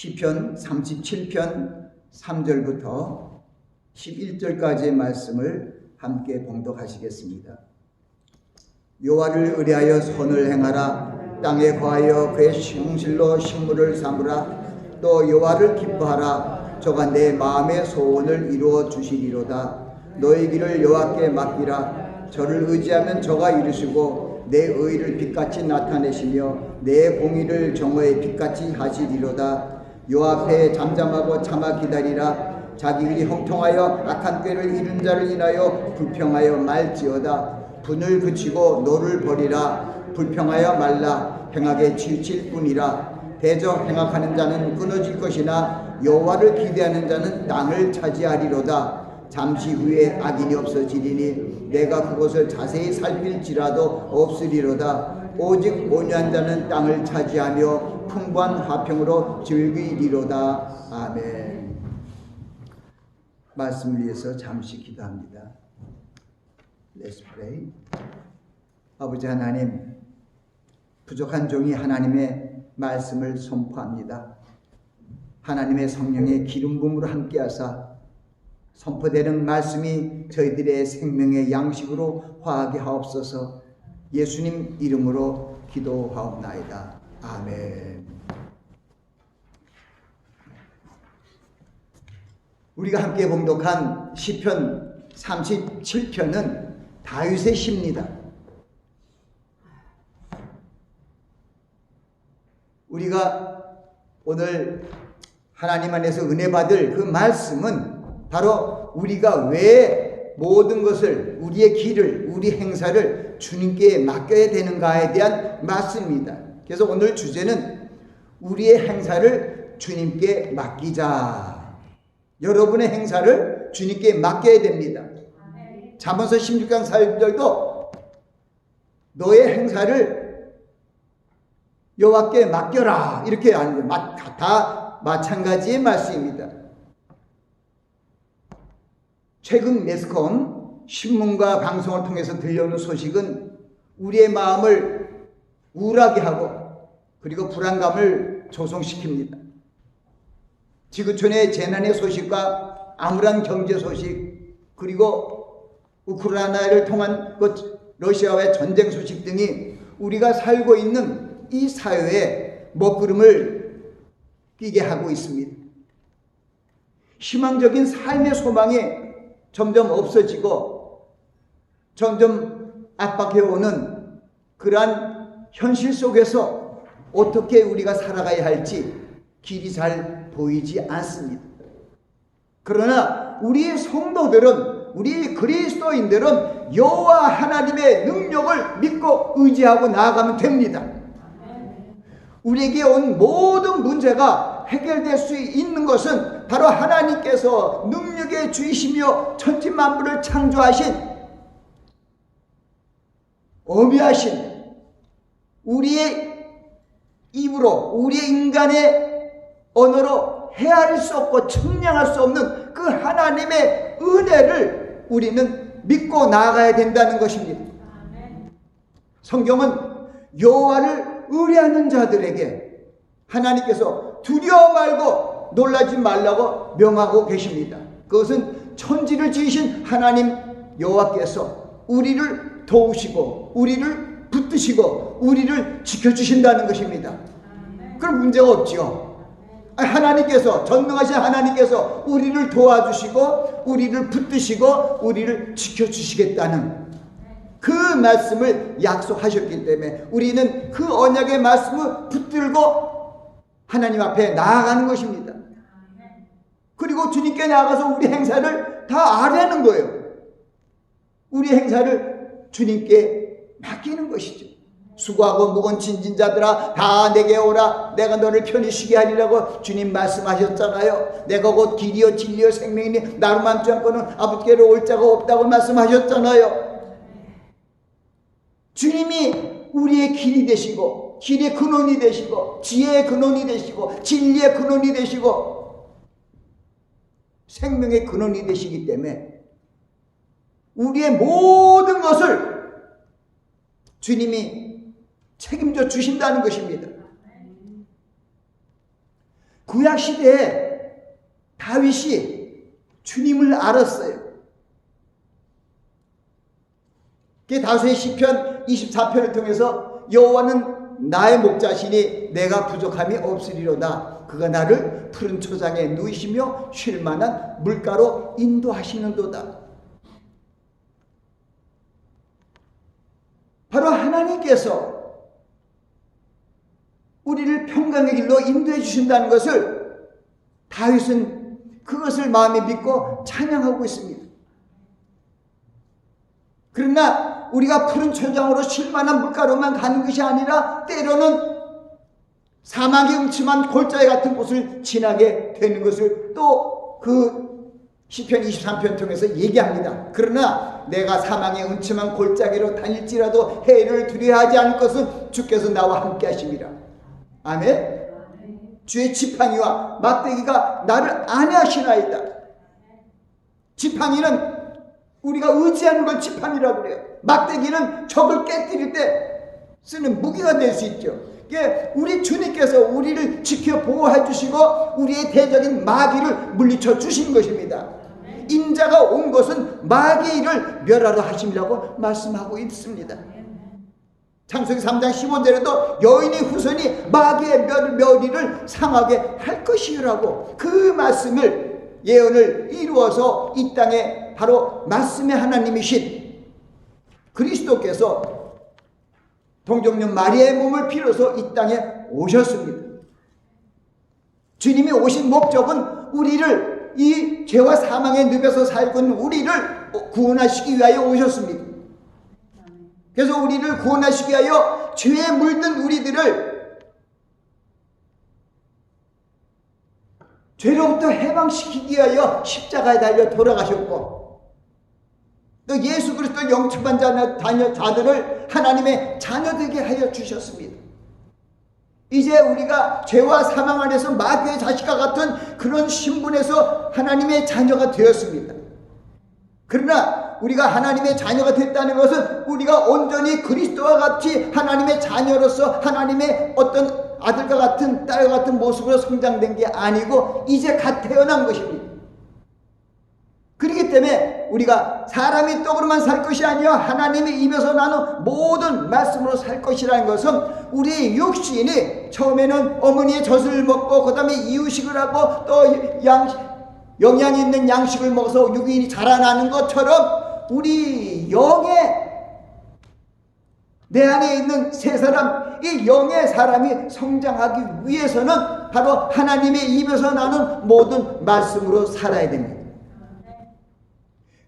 시편 37편 3절부터 11절까지의 말씀을 함께 봉독하시겠습니다. 여호와를 의뢰하여 선을 행하라. 땅에 거하여 그의 싱실로 식물을 삼으라. 또 여호와를 기뻐하라. 저가 내 마음의 소원을 이루어 주시리로다. 너의 길을 여호와께 맡기라. 저를 의지하면 저가 이루시고 내 의를 빛같이 나타내시며 내 공의를 정오의 빛같이 하시리로다. 여호와 앞에 잠잠하고 참아 기다리라. 자기 일이 형통하여 악한 꾀를 이룬 자를 인하여 불평하여 말지어다. 분을 그치고 노를 버리라. 불평하여 말라. 행악에 치우칠 뿐이라. 대저 행악하는 자는 끊어질 것이나 여호와를 기대하는 자는 땅을 차지하리로다. 잠시 후에 악인이 없어지리니 내가 그것을 자세히 살필지라도 없으리로다. 오직 온유한 자는 땅을 차지하며 풍부한 화평으로 즐기리로다. 아멘. 말씀을 위해서 잠시 기도합니다. Let's pray. 아버지 하나님, 부족한 종이 하나님의 말씀을 선포합니다. 하나님의 성령의 기름 부음으로 함께하사 선포되는 말씀이 저희들의 생명의 양식으로 화하게 하옵소서. 예수님 이름으로 기도하옵나이다. 아멘. 우리가 함께 봉독한 시편 37편은 다윗의 시입니다. 우리가 오늘 하나님 안에서 은혜 받을 그 말씀은 바로 우리가 왜 모든 것을, 우리의 길을, 우리 행사를 주님께 맡겨야 되는가에 대한 말씀입니다. 그래서 오늘 주제는 우리의 행사를 주님께 맡기자. 여러분의 행사를 주님께 맡겨야 됩니다. 잠언서 16장 4절도 너의 행사를 여호와께 맡겨라 이렇게 하는 거예요. 다 마찬가지의 말씀입니다. 최근 매스컴 신문과 방송을 통해서 들려오는 소식은 우리의 마음을 우울하게 하고 그리고 불안감을 조성시킵니다. 지구촌의 재난의 소식과 암울한 경제 소식, 그리고 우크라이나를 통한 러시아와의 전쟁 소식 등이 우리가 살고 있는 이 사회에 먹구름을 끼게 하고 있습니다. 희망적인 삶의 소망이 점점 없어지고 점점 압박해오는 그러한 현실 속에서 어떻게 우리가 살아가야 할지 길이 잘 보이지 않습니다. 그러나 우리 성도들은, 우리 그리스도인들은 여호와 하나님의 능력을 믿고 의지하고 나아가면 됩니다. 우리에게 온 모든 문제가 해결될 수 있는 것은 바로 하나님께서 능력의 주이시며 천지만물을 창조하신 어미하신 우리의 입으로, 우리의 인간의 언어로 헤아릴 수 없고 측량할 수 없는 그 하나님의 은혜를 우리는 믿고 나아가야 된다는 것입니다. 성경은 여호와를 의뢰하는 자들에게 하나님께서 두려워 말고 놀라지 말라고 명하고 계십니다. 그것은 천지를 지으신 하나님 여호와께서 우리를 도우시고 우리를 붙드시고 우리를 지켜주신다는 것입니다. 그럼 문제가 없죠. 하나님께서, 전능하신 하나님께서 우리를 도와주시고 우리를 붙드시고 우리를 지켜주시겠다는 그 말씀을 약속하셨기 때문에 우리는 그 언약의 말씀을 붙들고 하나님 앞에 나아가는 것입니다. 그리고 주님께 나아가서 우리 행사를 다 아뢰는 거예요. 우리 행사를 주님께 맡기는 것이죠. 수고하고 무거운 짐진 자들아 다 내게 오라. 내가 너를 편히 쉬게 하리라고 주님 말씀하셨잖아요. 내가 곧 길이요 진리요 생명이니 나로 맘지 않고는 아버지께로 올 자가 없다고 말씀하셨잖아요. 주님이 우리의 길이 되시고 길의 근원이 되시고 지혜의 근원이 되시고 진리의 근원이 되시고 생명의 근원이 되시기 때문에 우리의 모든 것을 주님이 책임져 주신다는 것입니다. 구약 시대에 다윗이 주님을 알았어요. 다윗의 시편 24편을 통해서 여호와는 나의 목자시니 내가 부족함이 없으리로다. 그가 나를 푸른 초장에 누이시며 쉴 만한 물가로 인도하시는도다. 바로 하나님께서 우리를 평강의 길로 인도해 주신다는 것을 다윗은 그것을 마음에 믿고 찬양하고 있습니다. 그러나 우리가 푸른 초장으로 쉴 만한 물가로만 가는 것이 아니라 때로는 사막의 음침한 골짜기 같은 곳을 지나게 되는 것을 또 그 시편 23편 통해서 얘기합니다. 그러나 내가 사망의 음침한 골짜기로 다닐지라도 해를 두려워하지 않을 것은 주께서 나와 함께 하심이라. 아멘. 주의 지팡이와 막대기가 나를 안위하시나이다. 지팡이는 우리가 의지하는 걸 지팡이라고 그래요. 막대기는 적을 깨뜨릴 때 쓰는 무기가 될 수 있죠. 우리 주님께서 우리를 지켜 보호해 주시고 우리의 대적인 마귀를 물리쳐 주신 것입니다. 인자가 온 것은 마귀의 일을 멸하러 하심이라고 말씀하고 있습니다. 창세기 3장 15절에도 여인의 후손이 마귀의 멸의를 상하게 할 것이라고 그 말씀을 예언을 이루어서 이 땅에 바로 말씀의 하나님이신 그리스도께서 동정녀 마리아의 몸을 빌어서 이 땅에 오셨습니다. 주님이 오신 목적은 우리를 이 죄와 사망의 늪에서 살고 있는 우리를 구원하시기 위하여 오셨습니다. 그래서 우리를 구원하시기 위하여 죄에 물든 우리들을 죄로부터 해방시키기 위하여 십자가에 달려 돌아가셨고 또 예수 그리스도 영접한 자들을 하나님의 자녀되게 하여 주셨습니다. 이제 우리가 죄와 사망 안에서 마귀의 자식과 같은 그런 신분에서 하나님의 자녀가 되었습니다. 그러나 우리가 하나님의 자녀가 됐다는 것은 우리가 온전히 그리스도와 같이 하나님의 자녀로서 하나님의 어떤 아들과 같은 딸과 같은 모습으로 성장된 게 아니고 이제 갓 태어난 것입니다. 그렇기 때문에 우리가 사람의 떡으로만 살 것이 아니라 하나님의 입에서 나는 모든 말씀으로 살 것이라는 것은 우리의 육신이 처음에는 어머니의 젖을 먹고 그 다음에 이유식을 하고 또 영양이 있는 양식을 먹어서 육인이 자라나는 것처럼 우리 영의 내 안에 있는 새 사람, 이 영의 사람이 성장하기 위해서는 바로 하나님의 입에서 나는 모든 말씀으로 살아야 됩니다.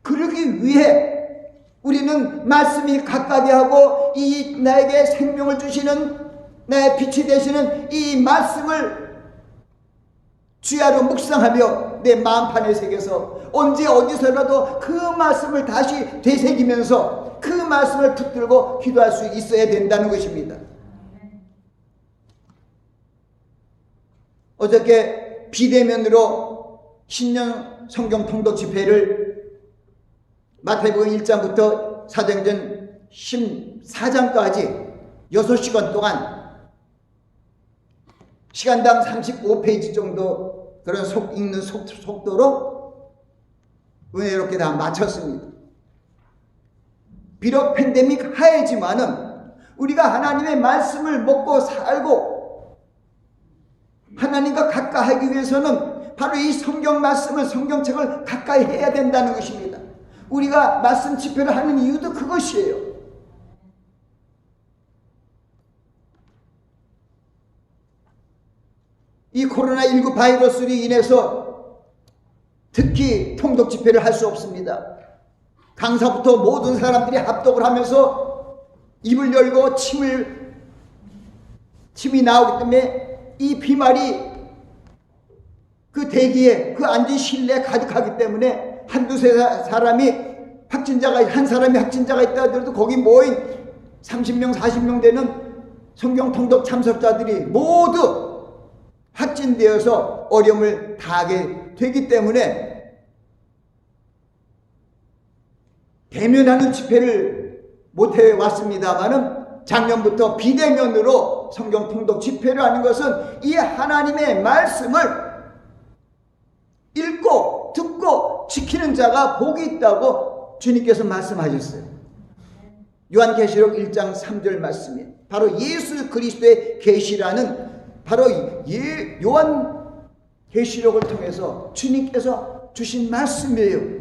그러기 위해 우리는 말씀이 가까게 하고 이 나에게 생명을 주시는 나의 빛이 되시는 이 말씀을 주야로 묵상하며 내 마음판에 새겨서 언제 어디서라도 그 말씀을 다시 되새기면서 그 말씀을 붙들고 기도할 수 있어야 된다는 것입니다. 어저께 비대면으로 신년 성경 통독 집회를 마태복음 1장부터 사도행전 14장까지 6시간 동안 시간당 35페이지 정도 그런 읽는 속도로 은혜롭게 다 마쳤습니다. 비록 팬데믹 하에지만은 우리가 하나님의 말씀을 먹고 살고 하나님과 가까이 하기 위해서는 바로 이 성경 말씀을 성경책을 가까이 해야 된다는 것입니다. 우리가 말씀 집회를 하는 이유도 그것이에요. 이 코로나19 바이러스로 인해서 특히 통독 집회를 할 수 없습니다. 강사부터 모든 사람들이 합독을 하면서 입을 열고 침이 나오기 때문에 이 비말이 그 대기에 그 앉은 실내에 가득하기 때문에 한두세 사람이 한 사람이 확진자가 있다 하더라도 거기 모인 30명 40명 되는 성경 통독 참석자들이 모두 확진되어서 어려움을 당하게 되기 때문에 대면하는 집회를 못해 왔습니다만은 작년부터 비대면으로 성경 통독 집회를 하는 것은 이 하나님의 말씀을 읽고 듣고 지키는 자가 복이 있다고 주님께서 말씀하셨어요. 요한계시록 1장 3절 말씀이에요. 바로 예수 그리스도의 계시라는 바로 요한계시록을 통해서 주님께서 주신 말씀이에요.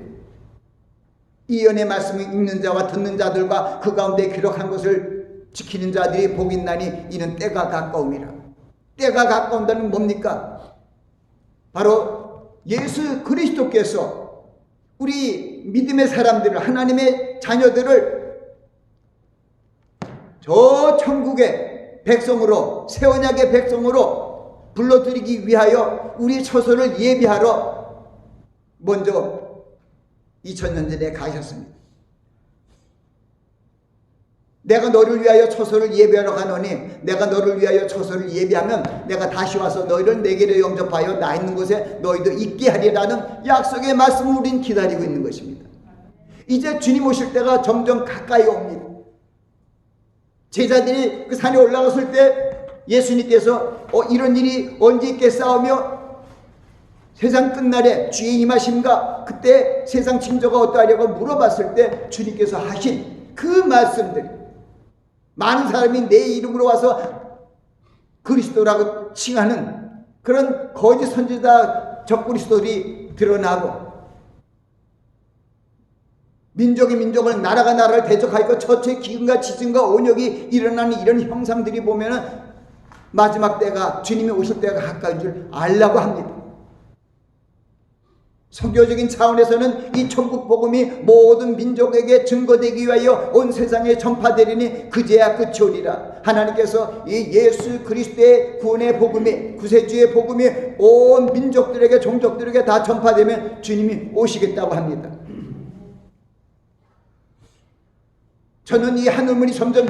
이 연의 말씀을 읽는 자와 듣는 자들과 그 가운데 기록한 것을 지키는 자들이 복이 있나니 이는 때가 가까움이라. 때가 가까운다는 뭡니까? 바로 예수 그리스도께서 우리 믿음의 사람들을, 하나님의 자녀들을 저 천국의 백성으로, 새 언약의 백성으로 불러들이기 위하여 우리 처소를 예비하러 먼저 2000년 전에 가셨습니다. 내가 너를 위하여 처소를 예비하러 가노니 내가 너를 위하여 처소를 예비하면 내가 다시 와서 너희를 내게로 영접하여 나 있는 곳에 너희도 있게 하리라는 약속의 말씀을 우린 기다리고 있는 것입니다. 이제 주님 오실 때가 점점 가까이 옵니다. 제자들이 그 산에 올라갔을 때 예수님께서 이런 일이 언제 있겠사오며 세상 끝날에 주의 임하심과 그때 세상 징조가 어떠하려고 물어봤을 때 주님께서 하신 그 말씀들, 많은 사람이 내 이름으로 와서 그리스도라고 칭하는 그런 거짓 선지자 적그리스도들이 드러나고 민족이 민족을, 나라가 나라를 대적하고 처처의 기근과 지진과 온역이 일어나는 이런 형상들이 보면은 마지막 때가, 주님이 오실 때가 가까운 줄 알라고 합니다. 선교적인 차원에서는 이 천국 복음이 모든 민족에게 증거되기 위하여 온 세상에 전파되리니 그제야 끝이 오리라. 하나님께서 이 예수 그리스도의 구원의 복음이, 구세주의 복음이 온 민족들에게, 종족들에게 다 전파되면 주님이 오시겠다고 합니다. 저는 이 하늘문이 점점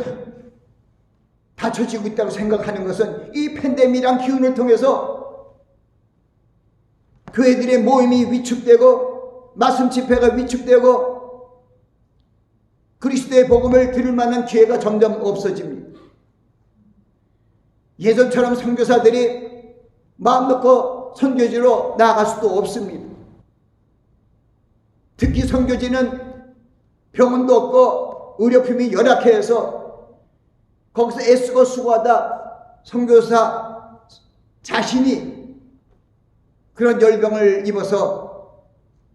닫혀지고 있다고 생각하는 것은 이 팬데믹이란 기운을 통해서 교회들의 모임이 위축되고 말씀 집회가 위축되고 그리스도의 복음을 들을 만한 기회가 점점 없어집니다. 예전처럼 선교사들이 마음 놓고 선교지로 나아갈 수도 없습니다. 특히 선교지는 병원도 없고 의료품이 열악해서 거기서 애쓰고 수고하다 선교사 자신이 그런 열병을 입어서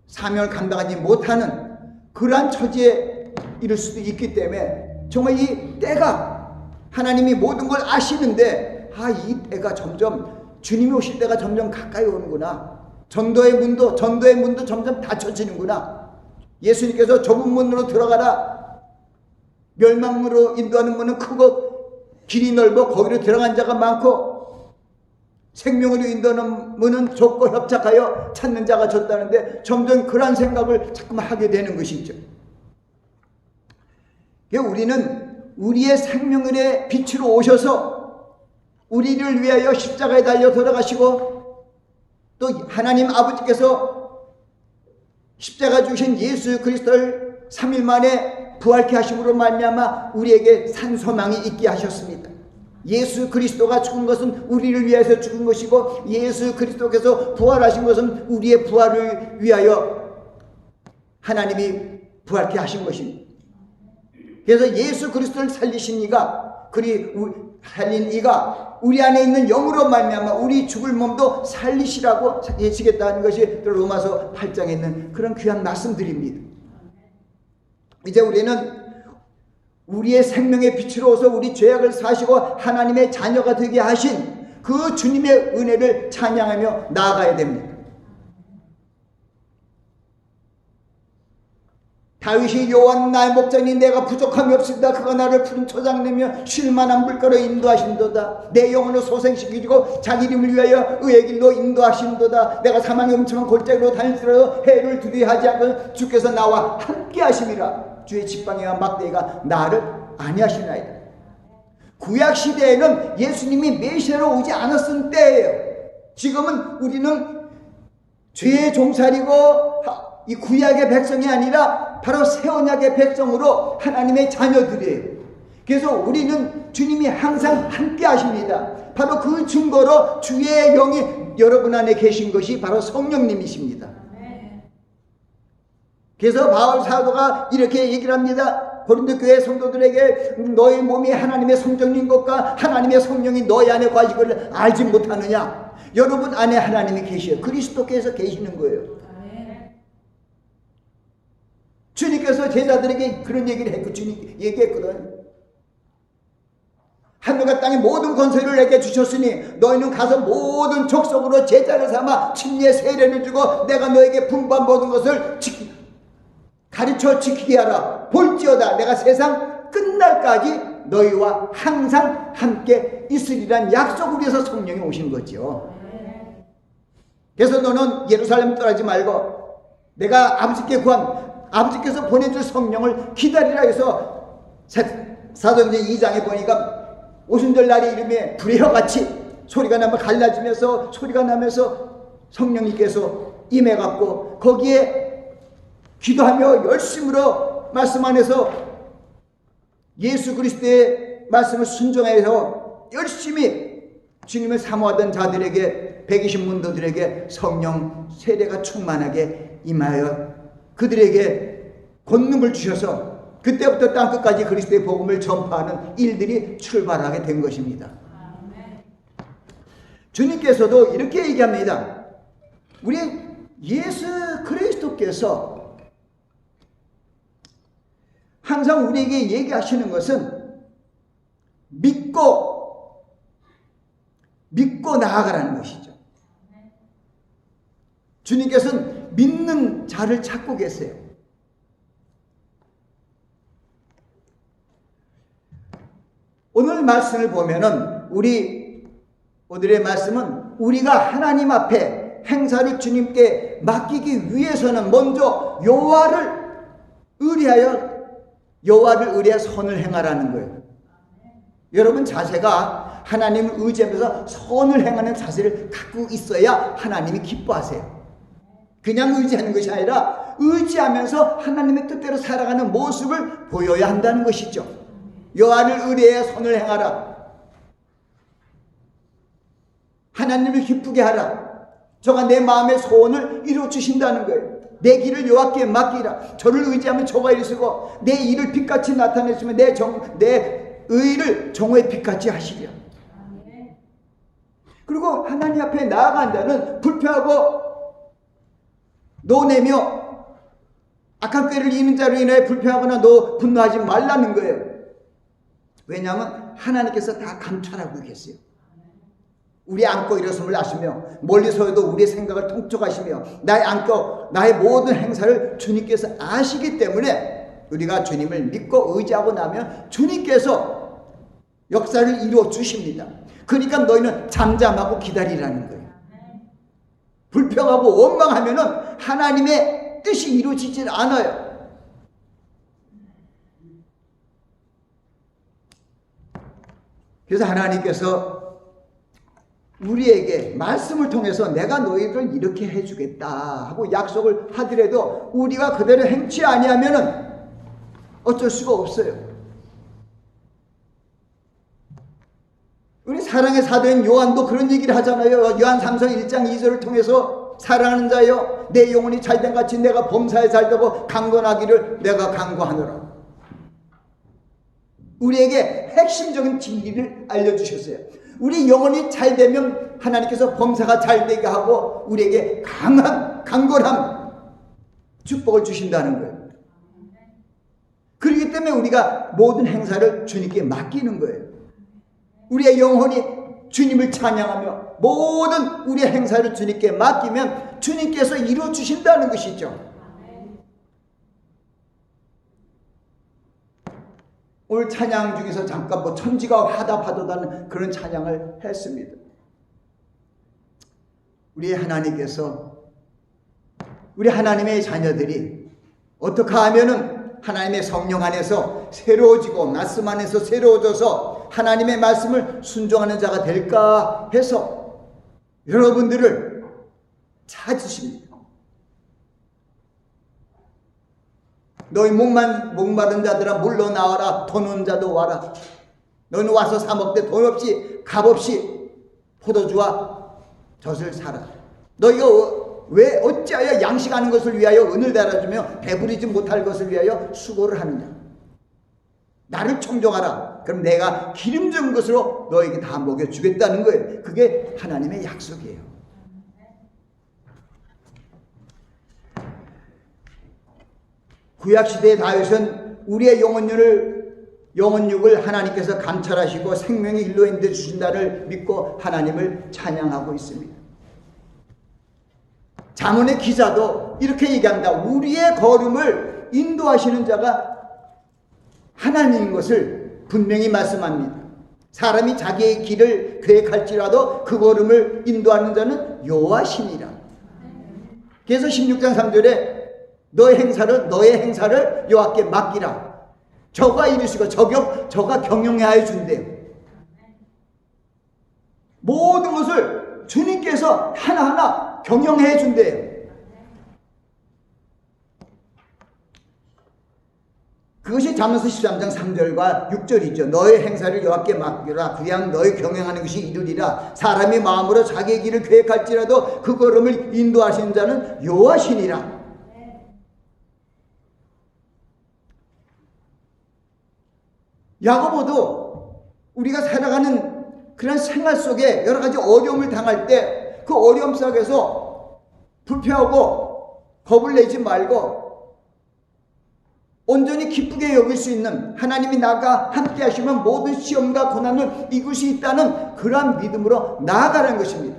사명을 감당하지 못하는 그러한 처지에 이를 수도 있기 때문에 정말 이 때가, 하나님이 모든 걸 아시는데 이 때가 점점, 주님이 오실 때가 점점 가까이 오는구나. 전도의 문도 점점 닫혀지는구나. 예수님께서 좁은 문으로 들어가라. 멸망으로 인도하는 문은 크고 길이 넓어 거기로 들어간 자가 많고 생명으로 인도하는 문은 좁고 협착하여 찾는 자가 적다는데 점점 그런 생각을 자꾸만 하게 되는 것이죠. 우리는 우리의 생명의 빛으로 오셔서 우리를 위하여 십자가에 달려 돌아가시고 또 하나님 아버지께서 십자가 주신 예수 그리스도를 3일 만에 부활케 하심으로 말미암아 우리에게 산 소망이 있게 하셨습니다. 예수 그리스도가 죽은 것은 우리를 위해서 죽은 것이고 예수 그리스도께서 부활하신 것은 우리의 부활을 위하여 하나님이 부활케 하신 것입니다. 그래서 예수 그리스도를 살리신 이가, 살린 이가 우리 안에 있는 영으로 말미암아 우리 죽을 몸도 살리시라고 예시겠다는 것이 로마서 8장에 있는 그런 귀한 말씀들입니다. 이제 우리는 우리의 생명의 빛으로 오서 우리 죄악을 사시고 하나님의 자녀가 되게 하신 그 주님의 은혜를 찬양하며 나아가야 됩니다. 다윗이 여호와는 나의 목자니 내가 부족함이 없습니다. 그가 나를 푸른 초장내며 쉴만한 물가로 인도하신도다. 내 영혼을 소생시키고 자기 이름을 위하여 의의 길로 인도하신도다. 내가 사망의 음침한 골짜기로 다닐지라도 해를 두려워하지 않고 주께서 나와 함께 하심이라. 주의 지팡이와 막대기가 나를 안위하시나이다. 구약시대에는 예수님이 메시아로 오지 않았을 때예요. 지금은 우리는 죄의 종살이고 이 구약의 백성이 아니라 바로 새 언약의 백성으로 하나님의 자녀들이에요. 그래서 우리는 주님이 항상 함께 하십니다. 바로 그 증거로 주의 영이 여러분 안에 계신 것이 바로 성령님이십니다. 그래서 바울 사도가 이렇게 얘기를 합니다. 고린도 교회 성도들에게 너의 몸이 하나님의 성전인 것과 하나님의 성령이 너희 안에 거하신 것을 알지 못하느냐. 여러분 안에 하나님이 계셔요. 그리스도께서 계시는 거예요. 주님께서 제자들에게 그런 얘기를 했고 주님 얘기했거든. 하늘과 땅의 모든 권세를 내게 주셨으니 너희는 가서 모든 족속으로 제자를 삼아 진리의 세례를 주고 내가 너에게 분부한 모든 것을 가르쳐 지키게 하라. 볼지어다 내가 세상 끝날까지 너희와 항상 함께 있으리란 약속을 위해서 성령이 오신 거죠. 그래서 너는 예루살렘 떠나지 말고 내가 아버지께서 보내줄 성령을 기다리라 해서 사도행전 2장에 보니까 오순절 날이 이름에 불의 혀같이 소리가 나면 갈라지면서 소리가 나면서 성령님께서 임해갖고 거기에 기도하며 열심으로 말씀 안에서 예수 그리스도의 말씀을 순종해서 열심히 주님을 사모하던 자들에게 120문도들에게 성령 세례가 충만하게 임하여 그들에게 권능을 주셔서 그때부터 땅끝까지 그리스도의 복음을 전파하는 일들이 출발하게 된 것입니다. 주님께서도 이렇게 얘기합니다. 우리 예수 그리스도께서 항상 우리에게 얘기하시는 것은 믿고 나아가라는 것이죠. 주님께서는 믿는 자를 찾고 계세요. 오늘 말씀을 보면은 오늘의 말씀은 우리가 하나님 앞에 행사를 주님께 맡기기 위해서는 먼저 여호와를 의뢰하여 선을 행하라는 거예요. 여러분 자세가 하나님을 의지하면서 선을 행하는 자세를 갖고 있어야 하나님이 기뻐하세요. 그냥 의지하는 것이 아니라 의지하면서 하나님의 뜻대로 살아가는 모습을 보여야 한다는 것이죠. 여호와를 의뢰하여 선을 행하라. 하나님을 기쁘게 하라. 저가 내 마음의 소원을 이루어주신다는 거예요. 내 길을 여호와께 맡기라. 저를 의지하면 저가 이루시고 내 일을 빛같이 나타내시면 내 의를 정오의 빛같이 하시리라. 그리고 하나님 앞에 나아간 자는 불평하고 노내며 악한 꾀를 이는 자로 인하여 불평하거나 분노하지 말라는 거예요. 왜냐하면 하나님께서 다 감찰하고 계세요. 우리 안고 일어섬을 아시며 멀리서도 우리의 생각을 통촉하시며 나의 모든 행사를 주님께서 아시기 때문에 우리가 주님을 믿고 의지하고 나면 주님께서 역사를 이루어 주십니다. 그러니까 너희는 잠잠하고 기다리라는 거예요. 불평하고 원망하면은 하나님의 뜻이 이루어지질 않아요. 그래서 하나님께서 우리에게 말씀을 통해서 내가 너희를 이렇게 해주겠다 하고 약속을 하더라도 우리가 그대로 행치 아니하면은 어쩔 수가 없어요. 우리 사랑의 사도인 요한도 그런 얘기를 하잖아요. 요한 3서 1장 2절을 통해서 사랑하는 자여 내 영혼이 잘된 같이 내가 범사에 잘되고 강건하기를 내가 강구하노라. 우리에게 핵심적인 진리를 알려주셨어요. 우리 영혼이 잘 되면 하나님께서 범사가 잘 되게 하고 우리에게 강건함 축복을 주신다는 거예요. 그렇기 때문에 우리가 모든 행사를 주님께 맡기는 거예요. 우리의 영혼이 주님을 찬양하며 모든 우리의 행사를 주님께 맡기면 주님께서 이루어 주신다는 것이죠. 오늘 찬양 중에서 잠깐 천지가 화답하도다는 그런 찬양을 했습니다. 우리 하나님께서 우리 하나님의 자녀들이 어떻게 하면은 하나님의 성령 안에서 새로워지고 말씀 안에서 새로워져서 하나님의 말씀을 순종하는 자가 될까 해서 여러분들을 찾으십니다. 너희 목마른 자들아 물러 나와라. 돈 없는 자도 와라. 너는 와서 사 먹되 돈 없이 값 없이 포도주와 젖을 사라. 너희가 왜 어찌하여 양식하는 것을 위하여 은을 달아주며 배부리지 못할 것을 위하여 수고를 하느냐. 나를 청종하라. 그럼 내가 기름진 것으로 너에게 다 먹여주겠다는 거예요. 그게 하나님의 약속이에요. 구약시대의 다윗은 우리의 영혼육을 하나님께서 감찰하시고 생명의 일로 인도해 주신다를 믿고 하나님을 찬양하고 있습니다. 잠언의 기자도 이렇게 얘기합니다. 우리의 걸음을 인도하시는 자가 하나님인 것을 분명히 말씀합니다. 사람이 자기의 길을 계획할지라도 그 걸음을 인도하는 자는 여호와시니라. 그래서 16장 3절에 너의 행사를 여호와께 맡기라. 저가 이루시고 저가 경영하여 준대요. 모든 것을 주님께서 하나하나 경영해 준대요. 그것이 잠언서 13장 3절과 6절이죠. 너의 행사를 여호와께 맡기라. 그냥 너의 경영하는 것이 이루리라. 사람이 마음으로 자기의 길을 계획할지라도 그 걸음을 인도하시는 자는 여호와시니라. 야고보도 우리가 살아가는 그런 생활 속에 여러 가지 어려움을 당할 때 그 어려움 속에서 불평하고 겁을 내지 말고 온전히 기쁘게 여길 수 있는 하나님이 나가 함께 하시면 모든 시험과 고난을 이길 수 있다는 그러한 믿음으로 나아가는 것입니다.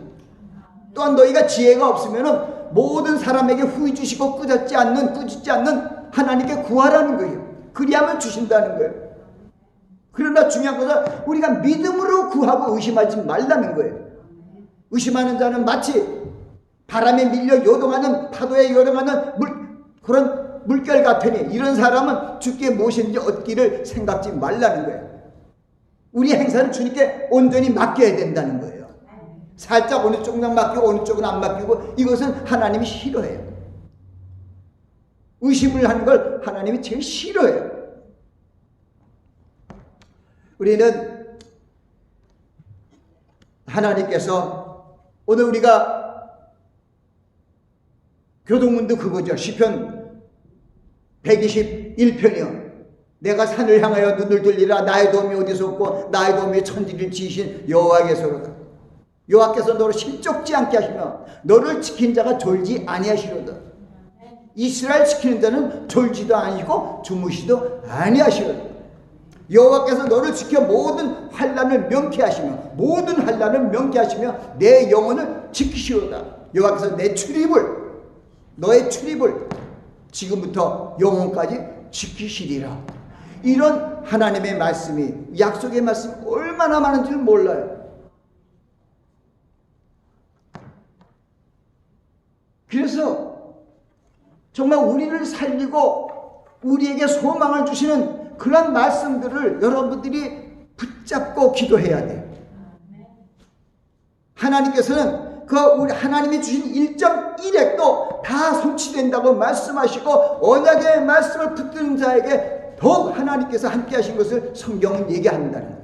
또한 너희가 지혜가 없으면 모든 사람에게 후히 주시고 꾸짖지 않는 하나님께 구하라는 거예요. 그리하면 주신다는 거예요. 그러나 중요한 것은 우리가 믿음으로 구하고 의심하지 말라는 거예요. 의심하는 자는 마치 바람에 밀려 요동하는 파도에 요동하는 그런 물결 같으니 이런 사람은 주께 무엇인지 얻기를 생각지 말라는 거예요. 우리 행사는 주님께 온전히 맡겨야 된다는 거예요. 살짝 어느 쪽은 맡기고 어느 쪽은 안 맡기고 이것은 하나님이 싫어해요. 의심을 하는 걸 하나님이 제일 싫어해요. 우리는 하나님께서 오늘 우리가 교동문도 그거죠. 시편 121편이요. 내가 산을 향하여 눈을 돌리라. 나의 도움이 어디서 없고 나의 도움이 천지를 지으신 여호와께서로다. 여호와께서 너를 실족지 않게 하시며 너를 지킨 자가 졸지 아니하시로다. 이스라엘 지키는 자는 졸지도 아니고 주무시도 아니하시로다. 여호와께서 너를 지켜 모든 환난을 명쾌하시며 내 영혼을 지키시로다. 여호와께서 너의 출입을 지금부터 영혼까지 지키시리라. 이런 하나님의 말씀이, 약속의 말씀이 얼마나 많은지를 몰라요. 그래서 정말 우리를 살리고 우리에게 소망을 주시는 그런 말씀들을 여러분들이 붙잡고 기도해야 돼요. 하나님께서는 우리 하나님이 주신 1.1핵도 다 성취된다고 말씀하시고 언약의 말씀을 붙드는 자에게 더욱 하나님께서 함께 하신 것을 성경은 얘기한다는 거예요.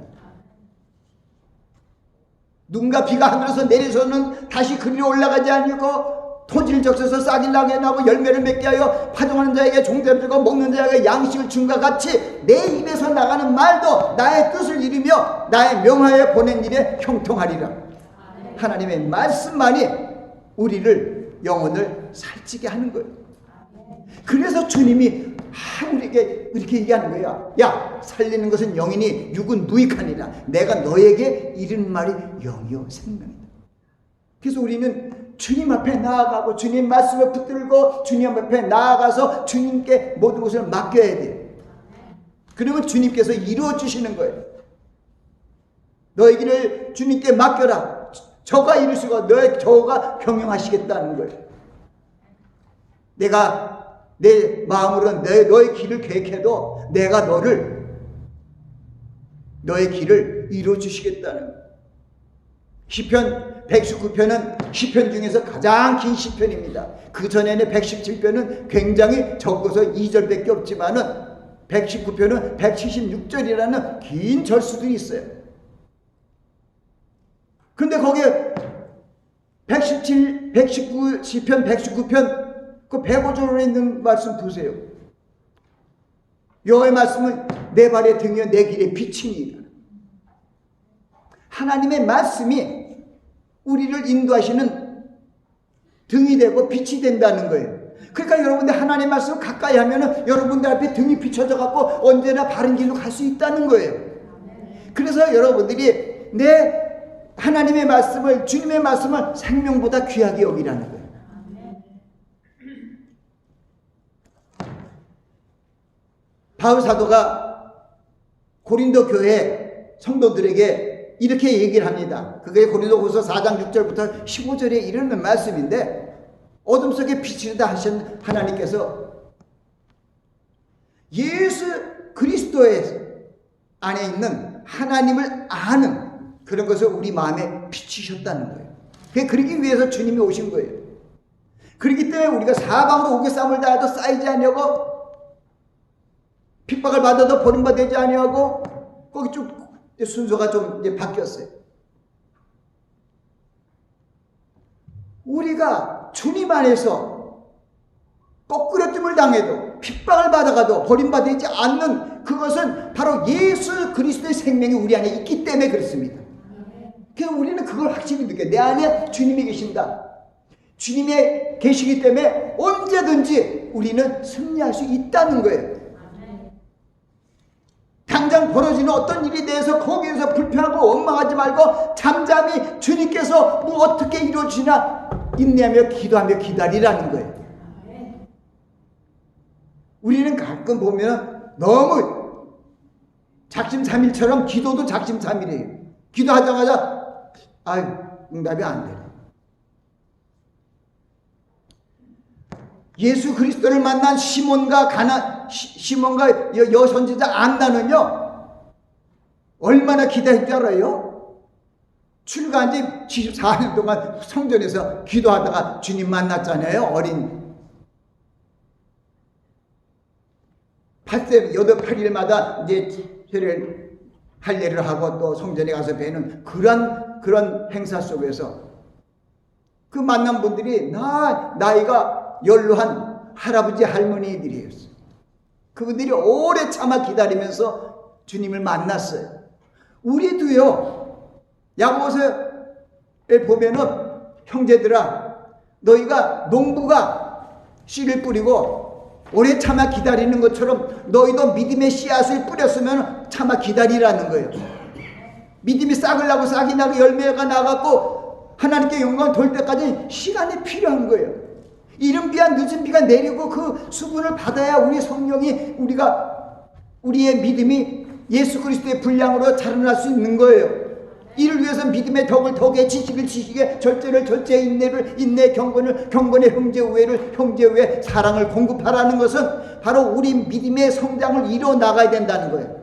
눈과 비가 하늘에서 내려서는 다시 그리로 올라가지 아니고 토지를 적셔서 싹이 나게 나고 열매를 맺게 하여 파종하는 자에게 종자를 주고 먹는 자에게 양식을 준과 같이 내 입에서 나가는 말도 나의 뜻을 이루며 나의 명하에 보낸 일에 형통하리라. 하나님의 말씀만이 우리를 영혼을 살찌게 하는 거예요. 그래서 주님이 우리에게 이렇게 얘기하는 거야. 야, 살리는 것은 영이니 육은 무익하니라. 내가 너에게 이른 말이 영이요 생명이다. 그래서 우리는 주님 앞에 나아가고 주님 말씀을 붙들고 주님 앞에 나아가서 주님께 모든 것을 맡겨야 돼요. 그러면 주님께서 이루어 주시는 거예요. 너의 길을 주님께 맡겨라. 저가 이루시고 저가 경영하시겠다는 거예요. 내가 내 마음으로 너의 길을 계획해도 내가 너의 길을 이루어 주시겠다는 거예요. 시편 119편은 시편 중에서 가장 긴 시편입니다. 그 전에는 117편은 굉장히 적어서 2절밖에 없지만은 119편은 176절이라는 긴 절수들이 있어요. 근데 거기에 119 시편 119편 그 105절에 있는 말씀 보세요. 여호와의 말씀은 내 발의 등이요 내 길의 빛이니이다. 하나님의 말씀이 우리를 인도하시는 등이 되고 빛이 된다는 거예요. 그러니까 여러분들 하나님의 말씀을 가까이 하면은 여러분들 앞에 등이 비춰져 갖고 언제나 바른 길로 갈 수 있다는 거예요. 그래서 여러분들이 내 하나님의 말씀을, 주님의 말씀을 생명보다 귀하게 여기라는 거예요. 바울 사도가 고린도 교회 성도들에게 이렇게 얘기를 합니다. 그게 고린도후서 4장 6절부터 15절에 이르는 말씀인데, 어둠 속에 빛이다 하신 하나님께서 예수 그리스도의 안에 있는 하나님을 아는 그런 것을 우리 마음에 비치셨다는 거예요. 그러기 위해서 주님이 오신 거예요. 그렇기 때문에 우리가 사방으로 옥에 쌈을 다해도 쌓이지 아니하고, 핍박을 받아도 버림받지 아니하고, 거기 좀 순서가 좀 이제 바뀌었어요. 우리가 주님 안에서 거꾸러짐을 당해도, 핍박을 받아가도 버림받지 않는 그것은 바로 예수 그리스도의 생명이 우리 안에 있기 때문에 그렇습니다. 그래서 우리는 그걸 확실히 느껴요. 내 안에 주님이 계신다. 주님이 계시기 때문에 언제든지 우리는 승리할 수 있다는 거예요. 당장 벌어지는 어떤 일에 대해서 거기에서 불평하고 원망하지 말고 잠잠히 주님께서 뭐 어떻게 이루어지나 인내하며 기도하며 기다리라는 거예요. 우리는 가끔 보면 너무 작심삼일처럼 기도도 작심삼일이에요. 기도하자마자 응답이 안 돼요. 예수 그리스도를 만난 시몬과 여선지자 안나는요, 얼마나 기다릴 줄 알아요? 출가한 지 74년 동안 성전에서 기도하다가 주님 만났잖아요. 어린 8일마다 이제 할례를 하고 또 성전에 가서 뵈는 그런 행사 속에서 그 만난 분들이 나이가 연로한 할아버지 할머니들이었어요. 그분들이 오래 참아 기다리면서 주님을 만났어요. 우리도요, 야고보서에 보면은 형제들아, 너희가 농부가 씨를 뿌리고 오래 참아 기다리는 것처럼 너희도 믿음의 씨앗을 뿌렸으면 참아 기다리라는 거예요. 믿음이 싹을 나고 싹이 나고 열매가 나갖고 하나님께 영광을 돌 때까지 시간이 필요한 거예요. 이른 비와 늦은 비가 내리고 그 수분을 받아야 우리 성령이 우리의 믿음이 예수 그리스도의 분량으로 자라날 수 있는 거예요. 이를 위해서 믿음의 덕을 덕에, 지식을 지식에, 절제를 절제에, 인내를 인내, 경건에 형제 우애를 형제 우애, 사랑을 공급하라는 것은 바로 우리 믿음의 성장을 이뤄 나가야 된다는 거예요.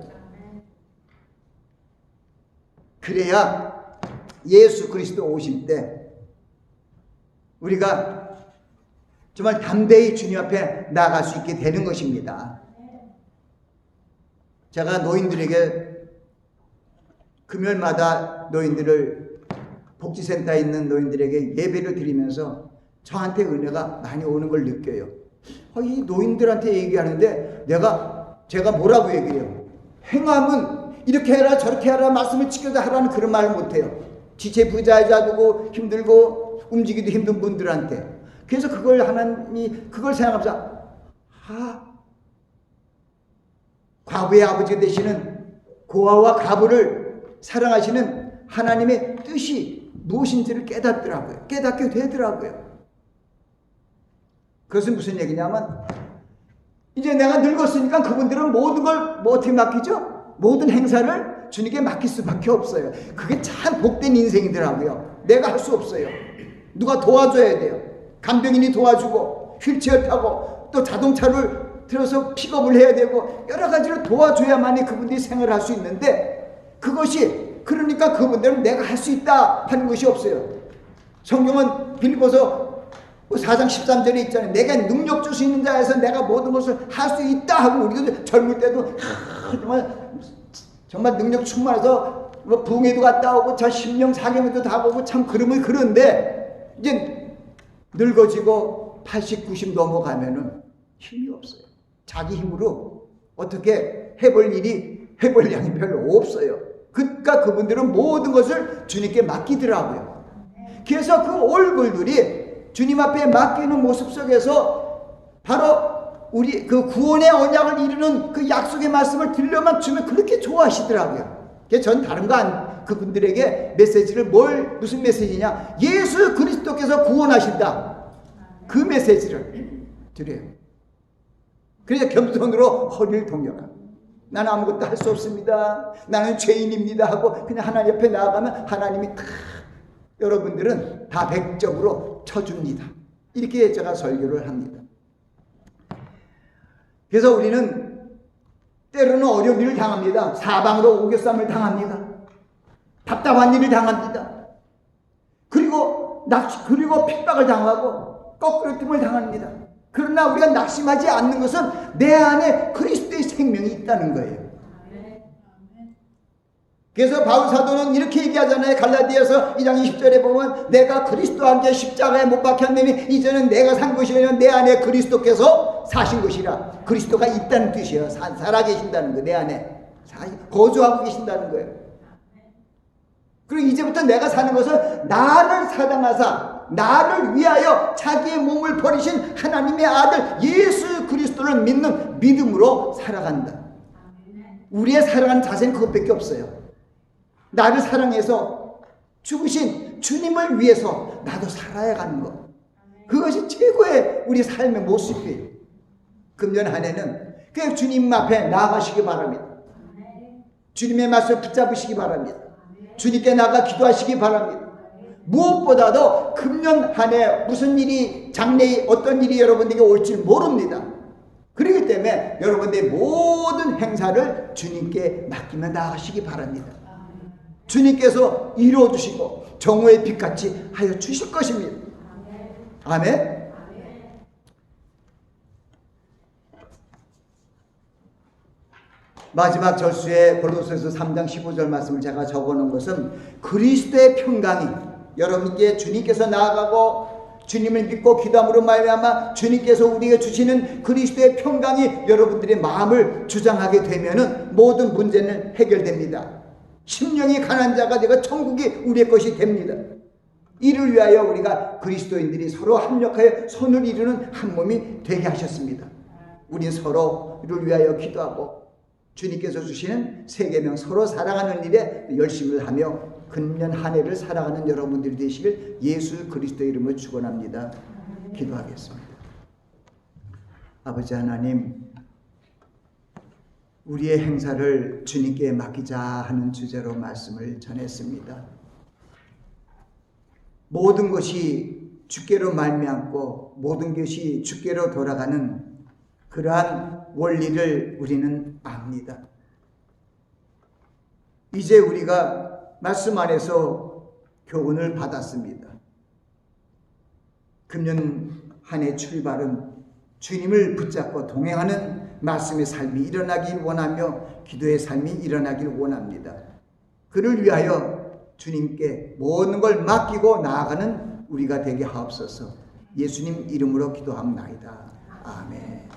그래야 예수 그리스도 오실 때 우리가 정말 담대히 주님 앞에 나아갈 수 있게 되는 것입니다. 제가 노인들에게 금요일마다 노인들을 복지센터에 있는 노인들에게 예배를 드리면서 저한테 은혜가 많이 오는 걸 느껴요. 이 노인들한테 얘기하는데 제가 뭐라고 얘기해요? 행함은 이렇게 해라 저렇게 해라 말씀을 지켜서 하라는 그런 말을 못해요. 지체부자자두고 힘들고 움직이기도 힘든 분들한테. 그래서 하나님이 그걸 생각하면서 과부의 아버지가 되시는 고아와 과부를 사랑하시는 하나님의 뜻이 무엇인지를 깨닫게 되더라고요. 그것은 무슨 얘기냐면, 이제 내가 늙었으니까 그분들은 모든 걸 어떻게 맡기죠? 모든 행사를 주님께 맡길 수밖에 없어요. 그게 참 복된 인생이더라고요. 내가 할 수 없어요. 누가 도와줘야 돼요. 간병인이 도와주고, 휠체어 타고, 또 자동차를 들어서 픽업을 해야 되고, 여러 가지를 도와줘야만이 그분들이 생활을 할 수 있는데, 그것이 그러니까 그분들은 내가 할 수 있다 하는 것이 없어요. 성경은 빌립보서 4장 13절에 있잖아요. 내가 능력 줄 수 있는 자에서 내가 모든 것을 할 수 있다 하고, 우리도 젊을 때도 정말 능력 충만해서 뭐 부흥회도 갔다 오고 참 심령 사경회도 다 보고 참 그런데 이제 늙어지고 80, 90 넘어가면은 힘이 없어요. 자기 힘으로 어떻게 해볼 양이 별로 없어요. 그러니까 그분들은 모든 것을 주님께 맡기더라고요. 그래서 그 얼굴들이 주님 앞에 맡기는 모습 속에서 바로 우리 그 구원의 언약을 이루는 그 약속의 말씀을 들려만 주면 그렇게 좋아하시더라고요. 그래서 전 다른 거 그분들에게 메시지를 무슨 메시지냐? 예수 그리스도께서 구원하신다. 그 메시지를 드려요. 그래서 겸손으로 허리를 동여라. 나는 아무것도 할 수 없습니다. 나는 죄인입니다 하고 그냥 하나님 옆에 나아가면 하나님이 여러분들은 다 100점으로 쳐줍니다. 이렇게 제가 설교를 합니다. 그래서 우리는 때로는 어려운 일을 당합니다. 사방으로 오겨쌈을 당합니다. 답답한 일을 당합니다. 그리고 핍박을 당하고 거꾸로짐을 당합니다. 그러나 우리가 낙심하지 않는 것은 내 안에 그리스도의 생명이 있다는 거예요. 그래서 바울 사도는 이렇게 얘기하잖아요. 갈라디아서 2장 20절에 보면 내가 그리스도와 함께 십자가에 못 박혔느니 이제는 내가 산 것이 아니라 내 안에 그리스도께서 사신 것이라. 그리스도가 있다는 뜻이에요. 살아계신다는 거예요. 내 안에 거주하고 계신다는 거예요. 그리고 이제부터 내가 사는 것은 나를 사랑하사 나를 위하여 자기의 몸을 버리신 하나님의 아들 예수 그리스도를 믿는 믿음으로 살아간다. 우리의 살아가는 자세는 그것밖에 없어요. 나를 사랑해서 죽으신 주님을 위해서 나도 살아야 가는 것. 그것이 최고의 우리 삶의 모습이에요. 금년 한 해는 그냥 주님 앞에 나아가시기 바랍니다. 주님의 말씀을 붙잡으시기 바랍니다. 주님께 나가 기도하시기 바랍니다. 무엇보다도 금년 한 해 무슨 일이 장래에 어떤 일이 여러분에게 올지 모릅니다. 그렇기 때문에 여러분들의 모든 행사를 주님께 맡기며 나아가시기 바랍니다. 주님께서 이루어주시고 정오의 빛같이 하여 주실 것입니다. 아멘. 마지막 절수의 고린도서에서 3장 15절 말씀을 제가 적어놓은 것은 그리스도의 평강이 여러분께 주님께서 나아가고 주님을 믿고 기도함으로 말미암아 주님께서 우리에게 주시는 그리스도의 평강이 여러분들의 마음을 주장하게 되면은 모든 문제는 해결됩니다. 심령이 가난한 자가 되고 천국이 우리의 것이 됩니다. 이를 위하여 우리가 그리스도인들이 서로 합력하여 선을 이루는 한 몸이 되게 하셨습니다. 우리는 서로를 위하여 기도하고 주님께서 주시는 세계명 서로 사랑하는 일에 열심을 하며 금년 한 해를 살아가는 여러분들이 되시길 예수 그리스도의 이름으로 축원합니다. 기도하겠습니다. 아버지 하나님, 우리의 행사를 주님께 맡기자 하는 주제로 말씀을 전했습니다. 모든 것이 주께로 말미암고 모든 것이 주께로 돌아가는 그러한 원리를 우리는 압니다. 이제 우리가 말씀 안에서 교훈을 받았습니다. 금년 한 해 출발은 주님을 붙잡고 동행하는 말씀의 삶이 일어나길 원하며 기도의 삶이 일어나길 원합니다. 그를 위하여 주님께 모든 걸 맡기고 나아가는 우리가 되게 하옵소서. 예수님 이름으로 기도합니다. 아멘.